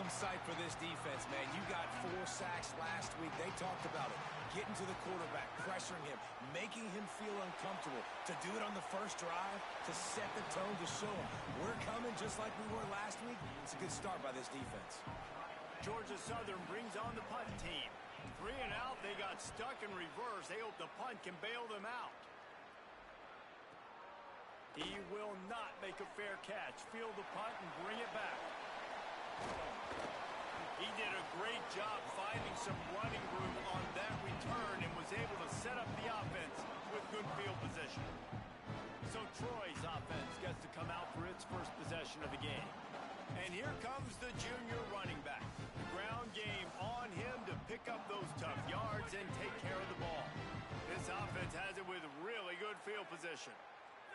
welcome sight for this defense, man. You got 4 sacks last week. They talked about it. Getting to the quarterback, pressuring him, making him feel uncomfortable. To do it on the first drive, to set the tone, to show him we're coming just like we were last week. It's a good start by this defense. Georgia Southern brings on the punt team. 3 and out, they got stuck in reverse. They hope the punt can bail them out. He will not make a fair catch. Field the punt and bring it back. He did a great job finding some running room on that return and was able to set up the offense with good field position. So Troy's offense gets to come out for its first possession of the game. And here comes the junior running back. The ground game on him to pick up those tough yards and take care of the ball. This offense has it with really good field position.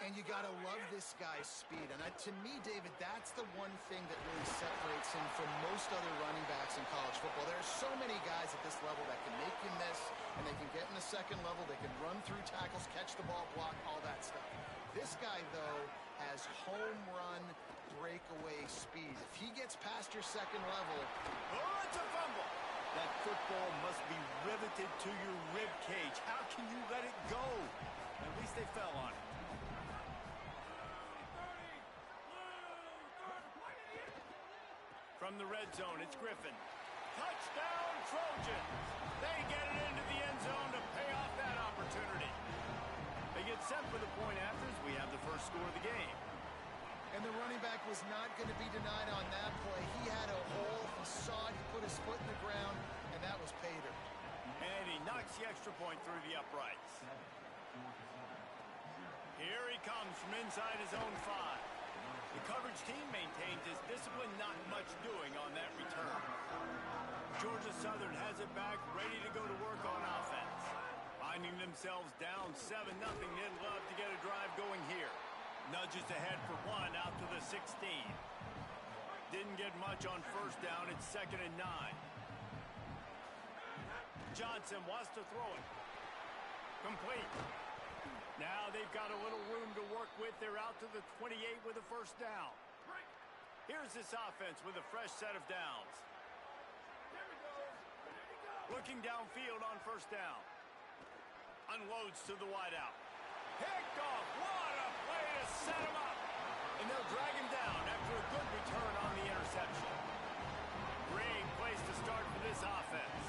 And you got to love this guy's speed. And to me, David, that's the one thing that really separates him from most other running backs in college football. There are so many guys at this level that can make you miss, and they can get in the second level. They can run through tackles, catch the ball, block, all that stuff. This guy, though, has home run breakaway speed. If he gets past your second level... Oh, it's a fumble! That football must be riveted to your rib cage. How can you let it go? At least they fell on it. From the red zone, it's Griffin. Touchdown, Trojans! They get it into the end zone to pay off that opportunity. They get set for the point after as we have the first score of the game. And the running back was not going to be denied on that play. He had a hole, he saw it, he put his foot in the ground, and that was pay dirt. And he knocks the extra point through the uprights. Here he comes from inside his own 5. The coverage team maintains his discipline, not much doing on that return. Georgia Southern has it back, ready to go to work on offense. Finding themselves down 7-0, they'd love to get a drive going here. Nudges ahead for 1 out to the 16. Didn't get much on first down, it's 2nd and 9. Johnson wants to throw it. Complete. Now they've got a little room to work with. They're out to the 28 with a first down. Here's this offense with a fresh set of downs. Looking downfield on first down. Unloads to the wideout. Picked off. What a play to set him up. And they'll drag him down after a good return on the interception. Great place to start for this offense.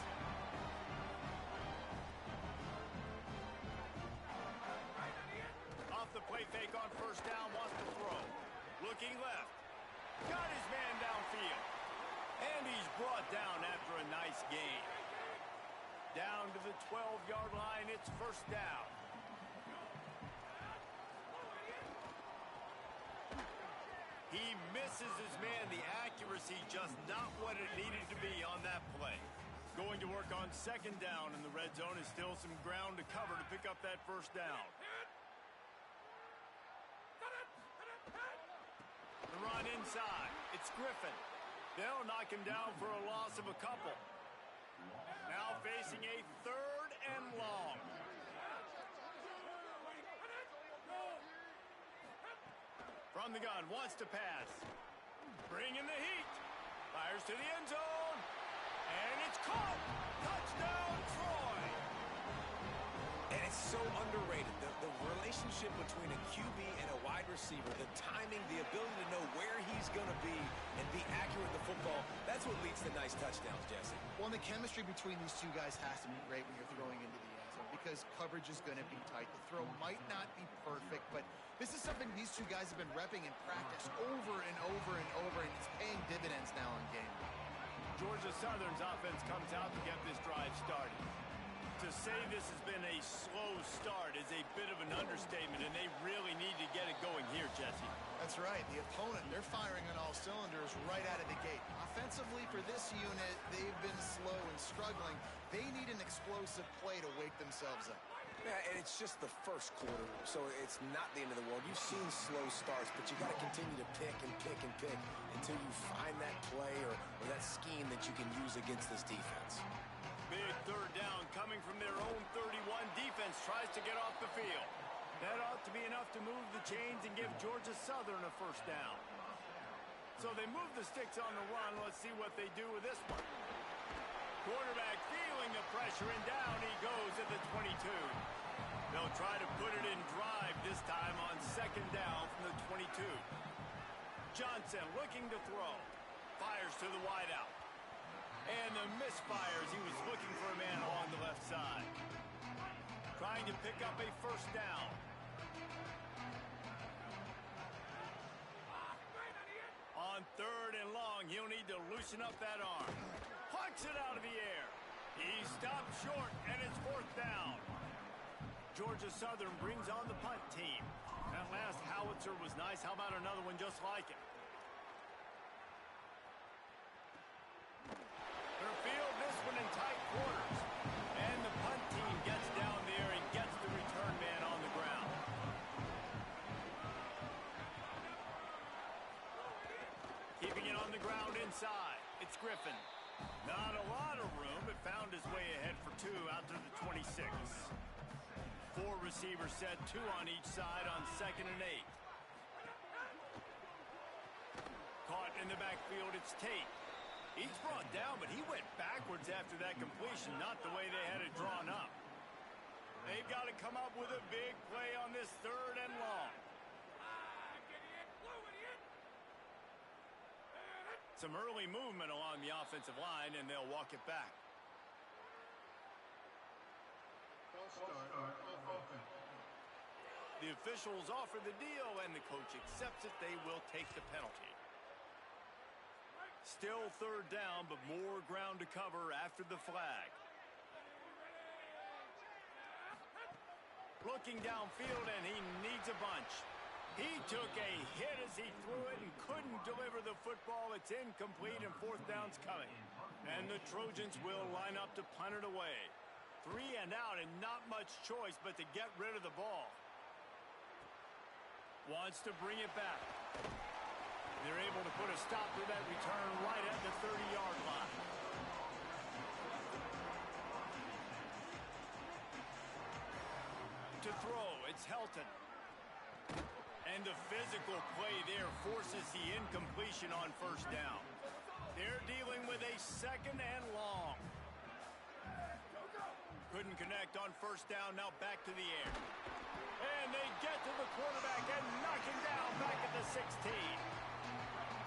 Off the play fake on first down, wants to throw. Looking left. Got his man downfield. And he's brought down after a nice gain. Down to the 12-yard line, it's first down. He misses his man. The accuracy just not what it needed to be on that play. Going to work on 2nd down, and the red zone is still some ground to cover to pick up that first down. The run inside. It's Griffin. They'll knock him down for a loss of a couple. Now facing a 3rd and long. From the gun, wants to pass. Bringing the heat. Fires to the end zone. And it's caught. Touchdown, Troy. And it's so underrated. The relationship between a QB and a wide receiver, the timing, the ability to know where he's going to be and be accurate with the football, that's what leads to nice touchdowns, Jesse. Well, and the chemistry between these two guys has to be great when you're throwing into the end zone because coverage is going to be tight. The throw might not be perfect, but this is something these two guys have been repping in practice over and over and over, and it's paying dividends now in game. Georgia Southern's offense comes out to get this drive started. To say this has been a slow start is a bit of an understatement, and they really need to get it going here, Jesse. That's right. The opponent, they're firing on all cylinders right out of the gate. Offensively, for this unit, they've been slow and struggling. They need an explosive play to wake themselves up. Yeah, and it's just the first quarter, so it's not the end of the world. You've seen slow starts, but you got to continue to pick and pick and pick until you find that play or that scheme that you can use against this defense. Big 3rd down coming from their own 31. Defense tries to get off the field. That ought to be enough to move the chains and give Georgia Southern a first down. So they move the sticks on the run. Let's see what they do with this one. Quarterback feeling the pressure, and down he goes at the 22. They'll try to put it in drive this time on second down from the 22. Johnson looking to throw. Fires to the wideout. And the misfires. He was looking for a man along the left side. Trying to pick up a first down. On third and long, he'll need to loosen up that arm. Plucks it out of the air. He stopped short, and it's fourth down. Georgia Southern brings on the punt team. That last howitzer was nice. How about another one just like it? They'll field this one in tight quarters. And the punt team gets down there and gets the return man on the ground. Keeping it on the ground inside. It's Griffin. Not a lot of room, but found his way ahead for two out to the 26. Four receivers set, two on each side on second and 8. Caught in the backfield, it's Tate. He's brought down, but he went backwards after that completion, not the way they had it drawn up. They've got to come up with a big play on this third and long. Some early movement along the offensive line, and they'll walk it back. The officials offer the deal, and the coach accepts it. They will take the penalty. Still third down, but more ground to cover after the flag. Looking downfield, and he needs a bunch. He took a hit as he threw it and couldn't deliver the football. It's incomplete, and fourth down's coming. And the Trojans will line up to punt it away. 3 and out, and not much choice but to get rid of the ball. Wants to bring it back. They're able to put a stop to that return right at the 30-yard line. To throw, it's Helton. And the physical play there forces the incompletion on first down. They're dealing with a second and long. Couldn't connect on first down, now back to the air. And they get to the quarterback and knock him down back at the 16.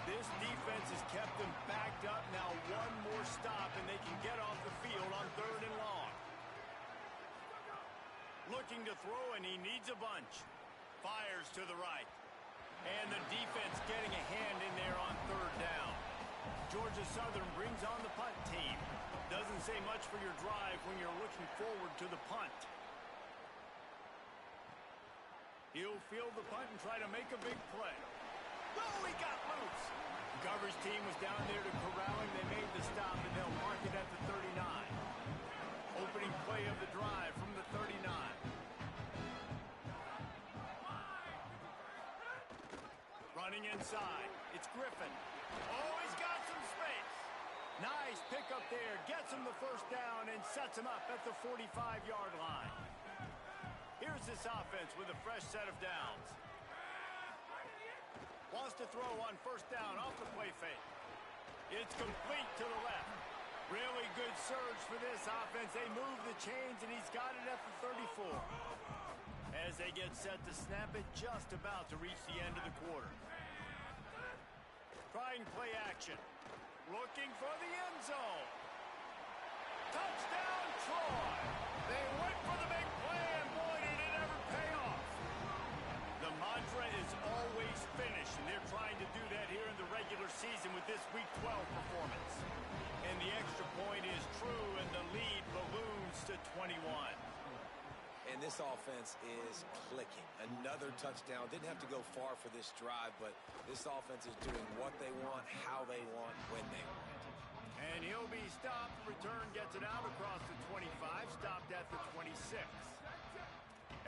This defense has kept them backed up. Now one more stop and they can get off the field on third and long. Looking to throw, and he needs a bunch. Fires to the right. And the defense getting a hand in there on third down. Georgia Southern brings on the punt team. Doesn't say much for your drive when you're looking forward to the punt. He'll field the punt and try to make a big play. Oh, he got loose. The coverage team was down there to corral him. They made the stop, and they'll mark it at the 39. Opening play of the drive from the 39. Running inside. It's Griffin. Oh, he's got some space. Nice pickup there. Gets him the first down and sets him up at the 45-yard line. Here's this offense with a fresh set of downs. Wants to throw on first down off the play fake. It's complete to the left. Really good surge for this offense. They move the chains, and he's got it at the 34. As they get set to snap it, just about to reach the end of the quarter. Trying play action. Looking for the end zone. Touchdown, Troy! They went for the big play, and boy, did it ever pay off. The mantra is always finish, and they're trying to do that here in the regular season with this Week 12 performance. And the extra point is true, and the lead balloons to 21. And this offense is clicking. Another touchdown. Didn't have to go far for this drive, but this offense is doing what they want, how they want, when they want. And he'll be stopped. Return gets it out across the 25, stopped at the 26.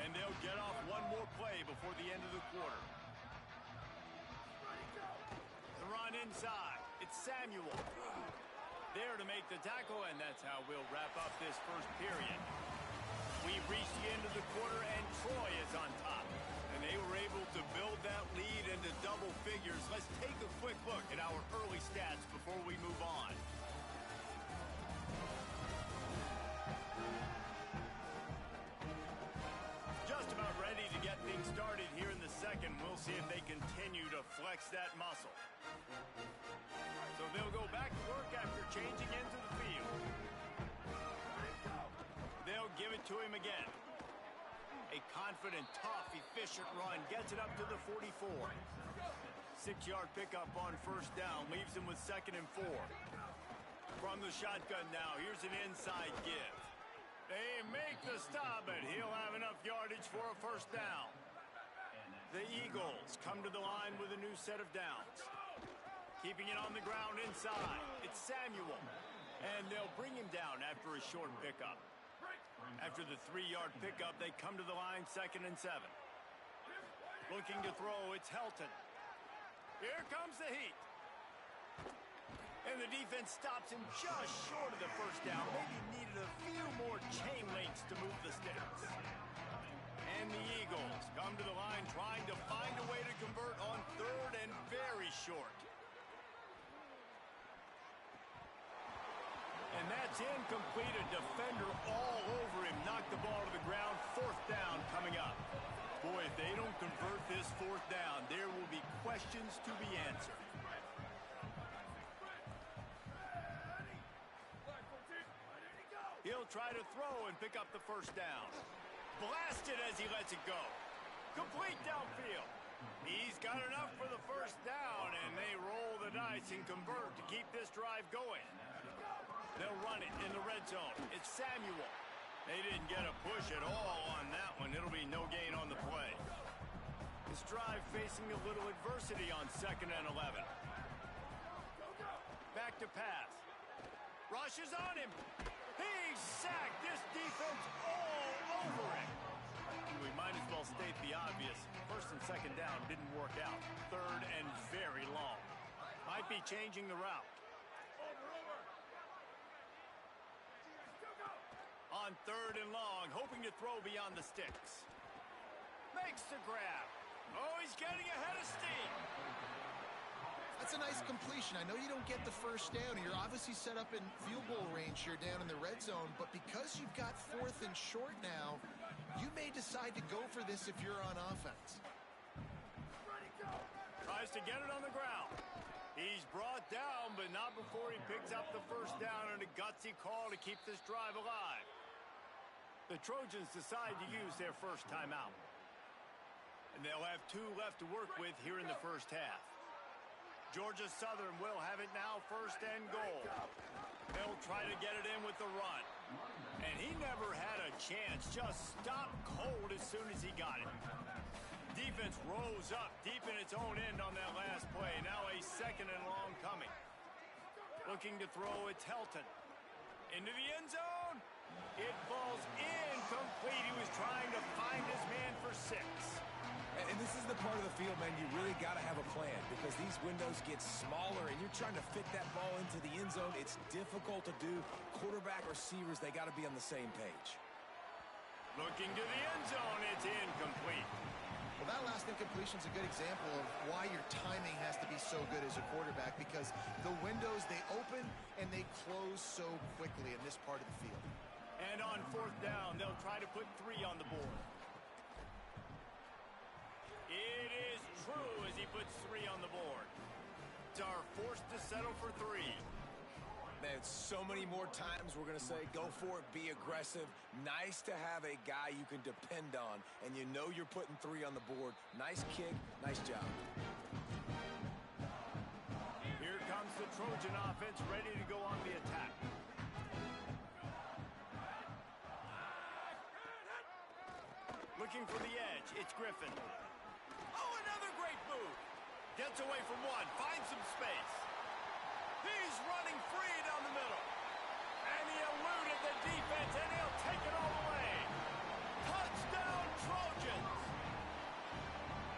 And they'll get off one more play before the end of the quarter. The run inside. It's Samuel. There to make the tackle, and that's how we'll wrap up this first period. We've reached the end of the quarter, and Troy is on top. And They were able to build that lead into double figures. Let's take a quick look at our early stats before we move on. Just about ready to get things started here in the second. We'll see if they continue to flex that muscle. So they'll go back to work after changing into the field. They'll give it to him again. A confident, tough, efficient run gets it up to the 44. 6-yard pickup on first down leaves him with 2nd and 4. From the shotgun now, here's an inside give. They make the stop, but he'll have enough yardage for a first down. The Eagles come to the line with a new set of downs. Keeping it on the ground inside. It's Samuel. And they'll bring him down after a short pickup. After the 3-yard pickup, they come to the line 2nd and 7. Looking to throw, it's Helton. Here comes the heat. And the defense stops him just short of the first down. Maybe needed a few more chain links to move the sticks. And the Eagles come to the line trying to find a way to convert on 3rd and very short. And that's incomplete. A defender all over him. Knocked the ball to the ground. 4th down coming up. Boy, if they don't convert this 4th down, there will be questions to be answered. He'll try to throw and pick up the first down. Blasted as he lets it go. Complete downfield. He's got enough for the first down, and they roll the dice and convert to keep this drive going. They'll run it in the red zone. It's Samuel. They didn't get a push at all on that one. It'll be no gain on the play. This drive facing a little adversity on 2nd and 11. Back to pass. Rushes on him. He's sacked. This defense all over him. We might as well state the obvious. 1st and 2nd down didn't work out. 3rd and very long. Might be changing the route. On 3rd and long, hoping to throw beyond the sticks. Makes the grab. Oh, he's getting ahead of steam. That's a nice completion. I know you don't get the first down, and you're obviously set up in field goal range here down in the red zone, but because you've got 4th and short now, you may decide to go for this if you're on offense. Tries to get it on the ground. He's brought down, but not before he picks up the first down and a gutsy call to keep this drive alive. The Trojans decide to use their first timeout. And they'll have 2 left to work with here in the first half. Georgia Southern will have it now, 1st and goal. They'll try to get it in with the run. And he never had a chance, just stopped cold as soon as he got it. Defense rose up deep in its own end on that last play. Now a 2nd and long coming. Looking to throw, it's Helton. Into the end zone. It falls incomplete. He was trying to find his man for 6. And this is the part of the field, man, you really got to have a plan because these windows get smaller and you're trying to fit that ball into the end zone. It's difficult to do. Quarterback, receivers, they got to be on the same page. Looking to the end zone. It's incomplete. Well, that last incompletion is a good example of why your timing has to be so good as a quarterback because the windows, they open and they close so quickly in this part of the field. And on 4th down, they'll try to put 3 on the board. It is true as he puts 3 on the board. Are forced to settle for 3. Man, so many more times we're going to say, go for it, be aggressive. Nice to have a guy you can depend on, and you know you're putting 3 on the board. Nice kick, nice job. Here comes the Trojan offense ready to go on the attack. Looking for the edge, it's Griffin. Oh, another great move. Gets away from 1, finds some space. He's running free down the middle. And he eluded the defense, and he'll take it all the way. Touchdown, Trojans.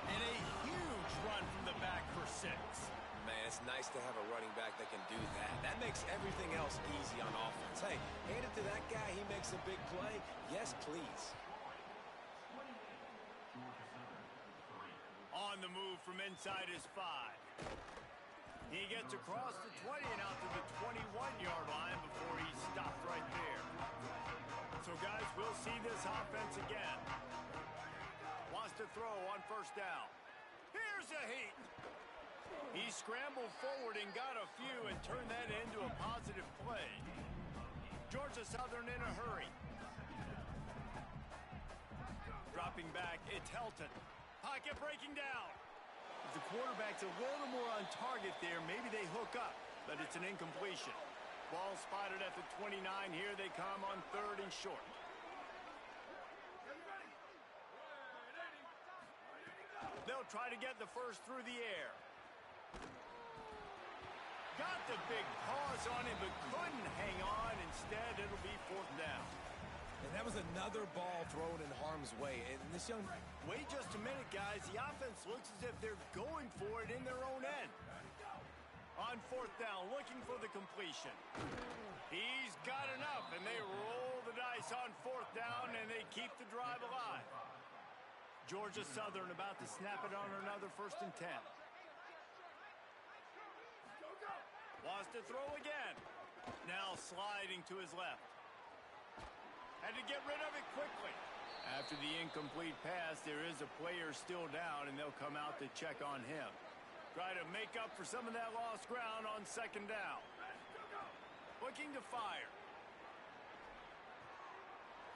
And a huge run from the back for 6. Man, it's nice to have a running back that can do that. That makes everything else easy on offense. Hey, hand it to that guy, he makes a big play. Yes, please. inside his 5. He gets across the 20 and out to the 21-yard line before he's stopped right there. So, guys, we'll see this offense again. Wants to throw on first down. Here's a heat. He scrambled forward and got a few and turned that into a positive play. Georgia Southern in a hurry. Dropping back, it's Helton. Pocket breaking down. If the quarterback's a little more on target there, maybe they hook up, but it's an incompletion. Ball spotted at the 29. Here they come on 3rd and short. They'll try to get the first through the air. Got the big paws on him, but couldn't hang on. Instead, it'll be 4th down. And that was another ball thrown in harm's way. And this young... Wait just a minute, guys. The offense looks as if they're going for it in their own end. On 4th down, looking for the completion. He's got enough, and they roll the dice on 4th down, and they keep the drive alive. Georgia Southern about to snap it on another 1st and 10. Wants to throw again. Now sliding to his left. Had to get rid of it quickly. After the incomplete pass, there is a player still down, and they'll come out to check on him. Try to make up for some of that lost ground on 2nd down. Looking to fire.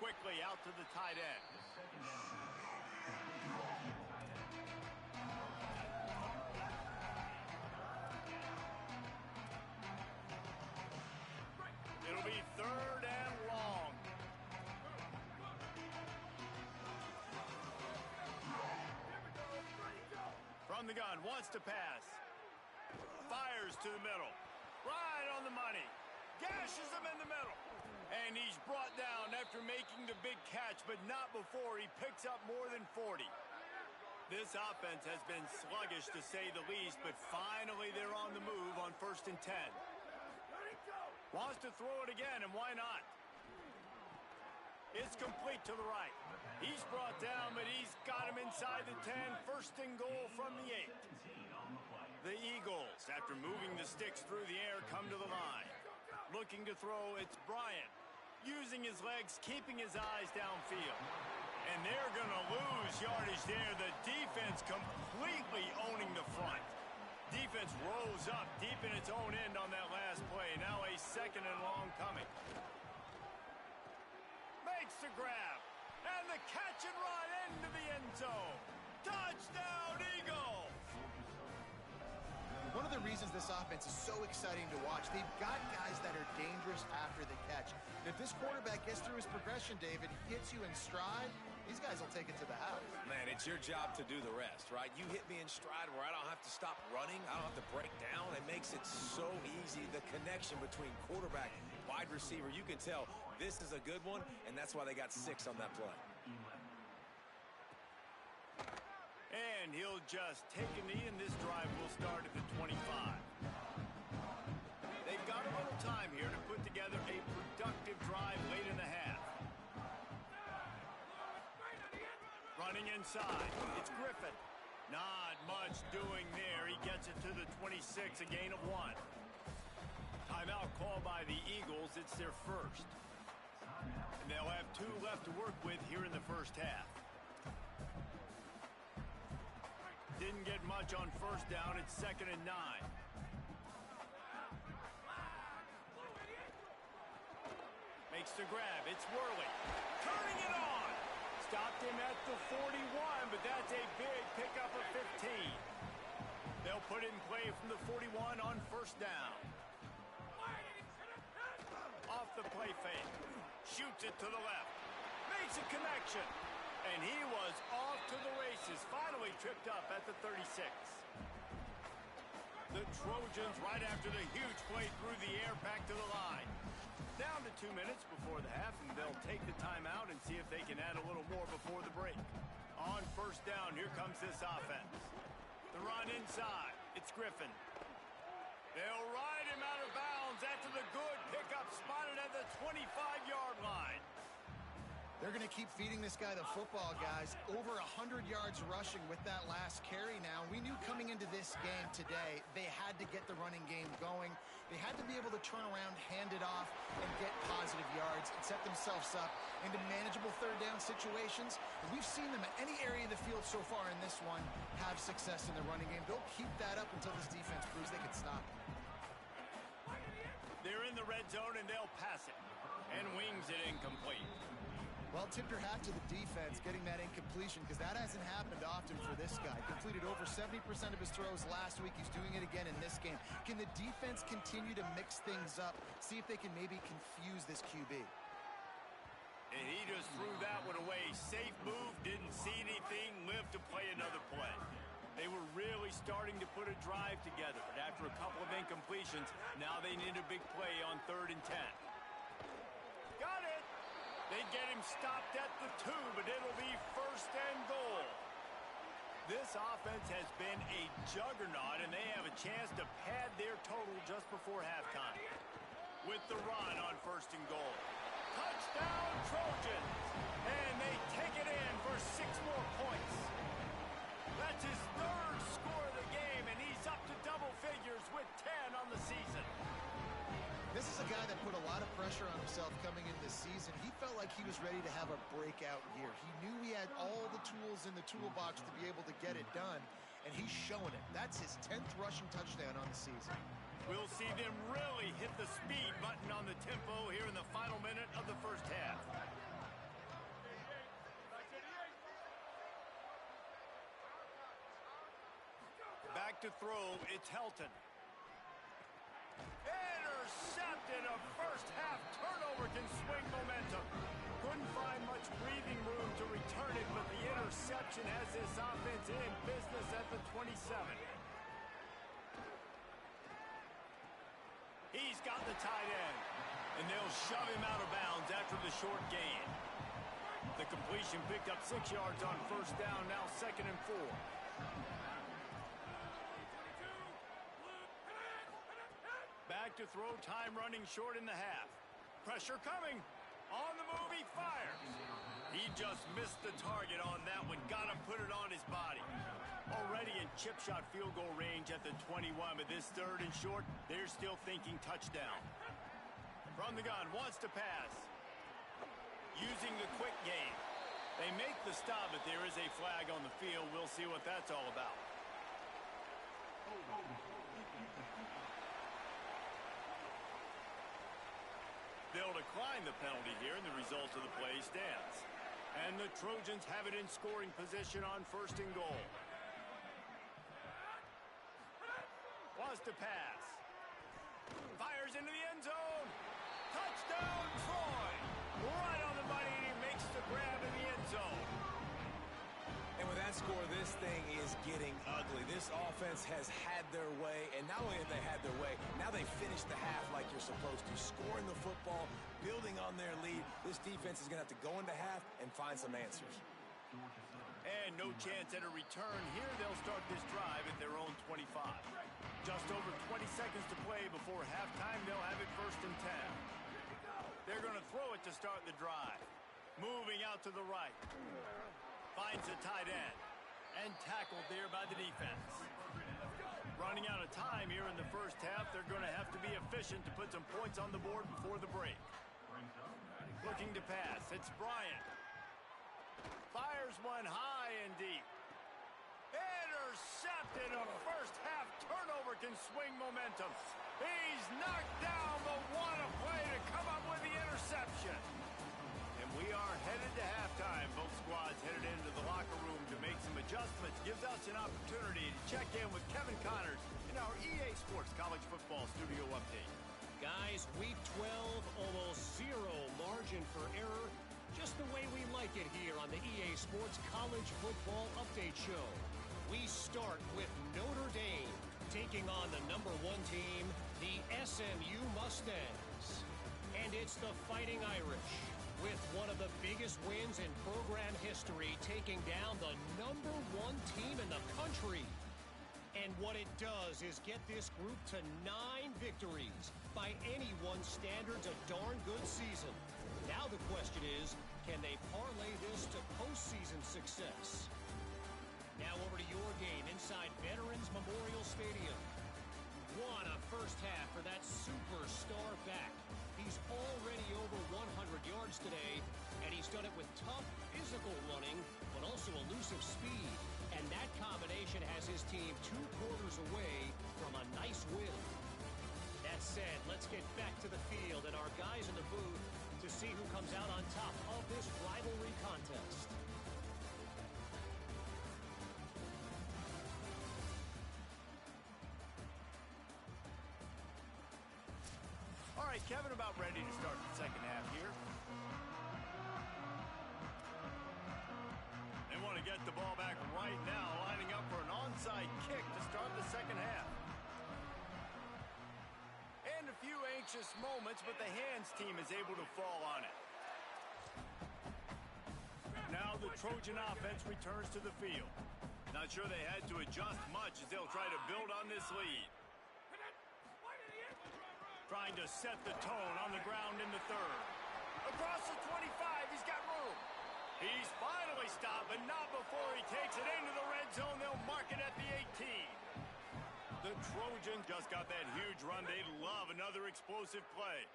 Quickly out to the tight end. It'll be 3rd and long. From the gun, wants to pass. Fires to the middle. Right on the money. Gashes him in the middle. And he's brought down after making the big catch, but not before he picks up more than 40. This offense has been sluggish, to say the least, but finally they're on the move on 1st and 10. Wants to throw it again, and why not? It's complete to the right. He's brought down, but he's got him inside the 10. 1st and goal from the 8. The Eagles, after moving the sticks through the air, come to the line. Looking to throw, it's Bryant. Using his legs, keeping his eyes downfield. And they're going to lose yardage there. The defense completely owning the front. Defense rose up deep in its own end on that last play. Now a 2nd and long coming. Makes the grab. And the catch and run into the end zone. Touchdown, Eagles! One of the reasons this offense is so exciting to watch, they've got guys that are dangerous after the catch. And if this quarterback gets through his progression, David, hits you in stride, these guys will take it to the house. Man, it's your job to do the rest, right? You hit me in stride where I don't have to stop running. I don't have to break down. It makes it so easy. The connection between quarterback and wide receiver, you can tell this is a good one, and that's why they got 6 on that play. And he'll just take a knee, and this drive will start at the 25. They've got a little time here to put together a productive drive late in the half. Running inside, it's Griffin. Not much doing there. He gets it to the 26, a gain of 1. Timeout called by the Eagles. It's their 1st. And they'll have 2 left to work with here in the 1st half. Didn't get much on 1st down. It's 2nd and 9. Makes the grab. It's Worley. Turning it on. Stopped him at the 41, but that's a big pickup of 15. They'll put it in play from the 41 on 1st down. Off the play fake. Shoots it to the left. Makes a connection. And he was off to the races, finally tripped up at the 36. The Trojans, right after the huge play through the air, back to the line. Down to 2 minutes before the half, and they'll take the timeout and see if they can add a little more before the break. On 1st down, here comes this offense. The run inside. It's Griffin. They'll ride him out of bounds after the good pickup spotted at the 25-yard line. They're going to keep feeding this guy the football, guys. Over 100 yards rushing with that last carry now. We knew coming into this game today, they had to get the running game going. They had to be able to turn around, hand it off, and get positive yards and set themselves up into manageable third down situations. And we've seen them at any area of the field so far in this one have success in the running game. They'll keep that up until this defense proves they can stop it. They're in the red zone, and they'll pass it. And wings it incomplete. Well, tip your hat to the defense getting that incompletion, because that hasn't happened often for this guy. Completed over 70% of his throws last week. He's doing it again in this game. Can the defense continue to mix things up, see if they can maybe confuse this QB? And he just threw that one away. Safe move, didn't see anything, lived to play another play. They were really starting to put a drive together, but after a couple of incompletions, now they need a big play on 3rd and 10. Got it! They get him stopped at the 2, but it'll be 1st and goal. This offense has been a juggernaut, and they have a chance to pad their total just before halftime. With the run on 1st and goal. Touchdown, Trojans! And they take it in for 6 more points. That's his 3rd score of the game, and he's up to double figures with 10 on the season. This is a guy that put a lot of pressure on himself coming into this season. He felt like he was ready to have a breakout year. He knew he had all the tools in the toolbox to be able to get it done, and he's showing it. That's his 10th rushing touchdown on the season. We'll see them really hit the speed button on the tempo here in the final minute of the first half. Back to throw, it's Helton. Intercepted, a first-half turnover can swing momentum. Couldn't find much breathing room to return it, but the interception has this offense in business at the 27. He's got the tight end, and they'll shove him out of bounds after the short gain. The completion picked up 6 yards on 1st down, now 2nd and 4. Back to throw, time running short in the half. Pressure coming. On the move, he fires. He just missed the target on that one. Got to put it on his body. Already in chip shot field goal range at the 21, but this 3rd and short, they're still thinking touchdown. From the gun, wants to pass. Using the quick game. They make the stop, but there is a flag on the field. We'll see what that's all about. They'll decline the penalty here, and the result of the play stands. And the Trojans have it in scoring position on 1st and goal. Wants to pass. Fires into the end zone. Touchdown, Troy! Right on the money, and he makes the grab in the end zone. And with that score, this thing is getting ugly. This offense has had their way, and not only have they had their way, now they finish the half like you're supposed to. Scoring the football, building on their lead. This defense is going to have to go into half and find some answers. And no chance at a return here. They'll start this drive at their own 25. Just over 20 seconds to play before halftime. They'll have it 1st and 10. They're going to throw it to start the drive. Moving out to the right. Finds a tight end. And tackled there by the defense. Running out of time here in the first half. They're going to have to be efficient to put some points on the board before the break. Looking to pass. It's Bryant. Fires one high and deep. Intercepted. A first-half turnover can swing momentum. He's knocked down, but what a play to come up with the interception. And we are headed to halftime. Both squads headed into the locker room to make some adjustments. Gives us an opportunity to check in with Kevin Connors in our EA Sports College Football Studio Update. Guys, week 12, almost zero margin for error. Just the way we like it here on the EA Sports College Football Update Show. We start with Notre Dame taking on the #1 team, the SMU Mustangs. And it's the Fighting Irish, with one of the biggest wins in program history, taking down the #1 team in the country. And what it does is get this group to 9 victories. By anyone's standards, a darn good season. Now the question is, Can they parlay this to postseason success? Now over to your game inside Veterans Memorial Stadium. What a first half for that superstar back. He's already over 100 yards today, and he's done it with tough physical running, but also elusive speed. And that combination has his team 2 quarters away from a nice win. That said, let's get back to the field and our guys in the booth to see who comes out on top of this rivalry contest. All right, Kevin, about ready to start the second half here. They want to get the ball back right now, lining up for an onside kick to start the second half. And a few anxious moments, but the hands team is able to fall on it. Now the Trojan offense returns to the field. Not sure they had to adjust much as they'll try to build on this lead. Trying to set the tone on the ground in the third. Across the 25, he's got room. He's finally stopped, but not before he takes it into the red zone. They'll mark it at the 18. The Trojans just got that huge run. They love another explosive play.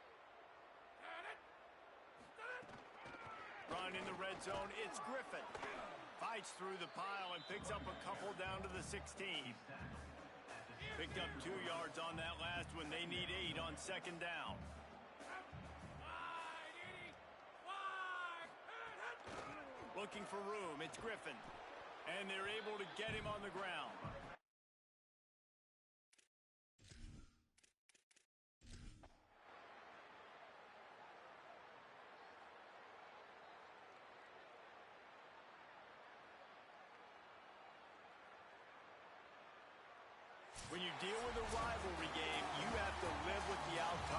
Run in the red zone. It's Griffin. Fights through the pile and picks up a couple down to the 16. Picked up 2 yards on that last one. They need 8 on second down. Looking for room. It's Griffin. And they're able to get him on the ground. When you deal with a rivalry game, you have to live with the outcome.